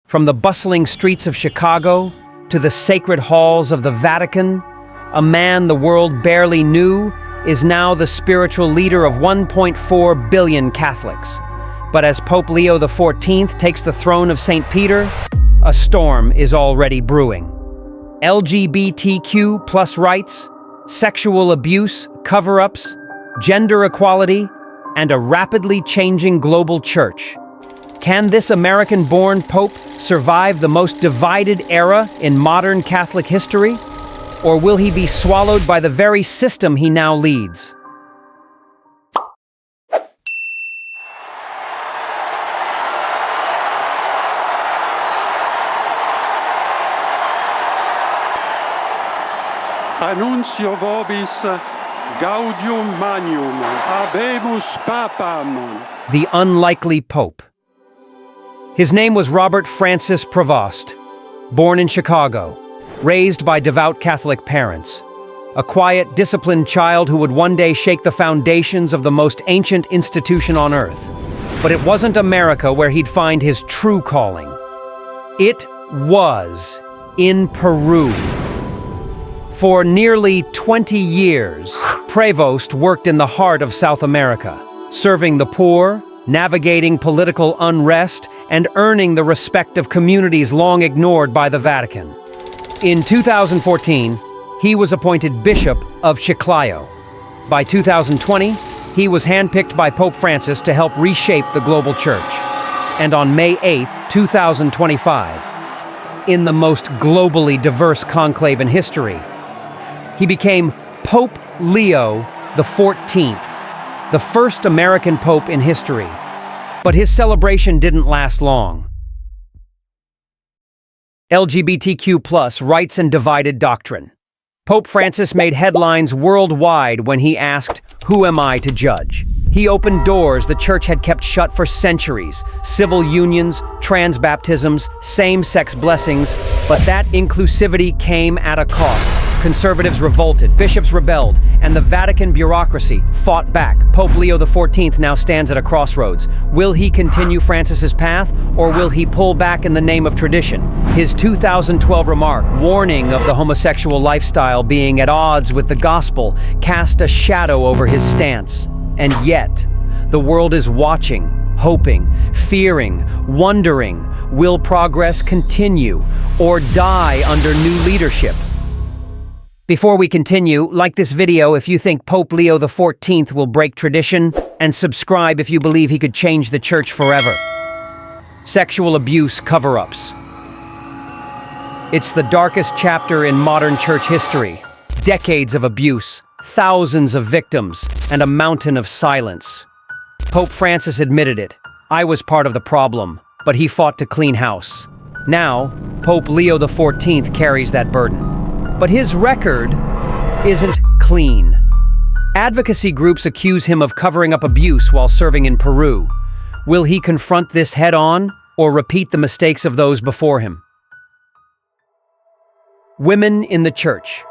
From the bustling streets of Chicago to the sacred halls of the Vatican, a man the world barely knew is now the spiritual leader of 1.4 billion Catholics. But as Pope Leo XIV takes the throne of St. Peter, a storm is already brewing. LGBTQ plus rights, sexual abuse, cover-ups, gender equality, and a rapidly changing global church. Can this American-born Pope survive the most divided era in modern Catholic history? Or will he be swallowed by the very system he now leads? Annuncio vobis gaudium magnum, habemus papam. The unlikely Pope. His name was Robert Francis Prevost, born in Chicago, raised by devout Catholic parents. A quiet, disciplined child who would one day shake the foundations of the most ancient institution on earth. But it wasn't America where he'd find his true calling. It was in Peru. For nearly 20 years, Prevost worked in the heart of South America, serving the poor, navigating political unrest, and earning the respect of communities long ignored by the Vatican. In 2014, he was appointed Bishop of Chiclayo. By 2020, he was handpicked by Pope Francis to help reshape the global church. And on May 8, 2025, in the most globally diverse conclave in history, he became Pope Leo XIV, the first American pope in history. But his celebration didn't last long. LGBTQ+ rights and divided doctrine. Pope Francis made headlines worldwide when he asked, "Who am I to judge?" He opened doors the church had kept shut for centuries: civil unions, trans baptisms, same-sex blessings. But that inclusivity came at a cost. Conservatives revolted, bishops rebelled, and the Vatican bureaucracy fought back. Pope Leo XIV now stands at a crossroads. Will he continue Francis's path, or will he pull back in the name of tradition? His 2012 remark, warning of the homosexual lifestyle being at odds with the gospel, cast a shadow over his stance. And yet, the world is watching, hoping, fearing, wondering, will progress continue or die under new leadership? Before we continue, like this video if you think Pope Leo XIV will break tradition, and subscribe if you believe he could change the church forever. Sexual abuse cover-ups. It's the darkest chapter in modern church history. Decades of abuse, thousands of victims, and a mountain of silence. Pope Francis admitted it. I was part of the problem, but he fought to clean house. Now, Pope Leo XIV carries that burden. But his record isn't clean. Advocacy groups accuse him of covering up abuse while serving in Peru. Will he confront this head-on, or repeat the mistakes of those before him? Women in the Church.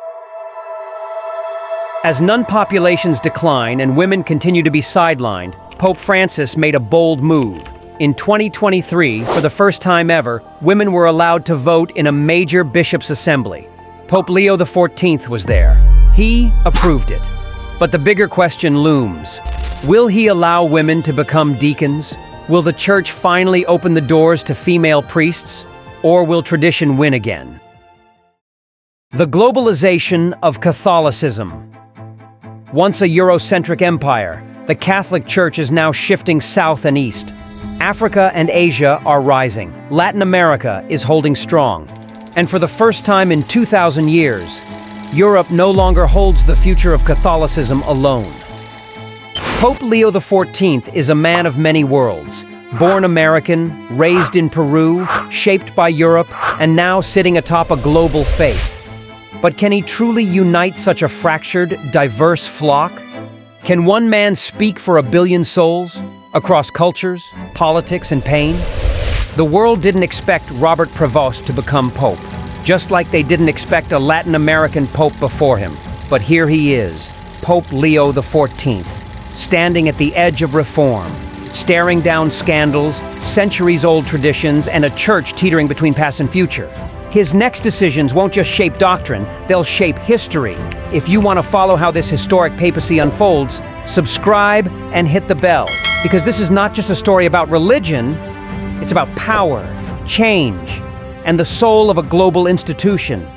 As nun populations decline and women continue to be sidelined, Pope Francis made a bold move. In 2023, for the first time ever, women were allowed to vote in a major bishops' assembly. Pope Leo XIV was there. He approved it. But the bigger question looms. Will he allow women to become deacons? Will the church finally open the doors to female priests? Or will tradition win again? The globalization of Catholicism. Once a Eurocentric empire, the Catholic Church is now shifting south and east. Africa and Asia are rising. Latin America is holding strong. And for the first time in 2,000 years, Europe no longer holds the future of Catholicism alone. Pope Leo XIV is a man of many worlds. Born American, raised in Peru, shaped by Europe, and now sitting atop a global faith. But can he truly unite such a fractured, diverse flock? Can one man speak for a billion souls, across cultures, politics, and pain? The world didn't expect Robert Prevost to become Pope, just like they didn't expect a Latin American Pope before him. But here he is, Pope Leo XIV, standing at the edge of reform, staring down scandals, centuries-old traditions, and a church teetering between past and future. His next decisions won't just shape doctrine, they'll shape history. If you want to follow how this historic papacy unfolds, subscribe and hit the bell, because this is not just a story about religion, it's about power, change, and the soul of a global institution.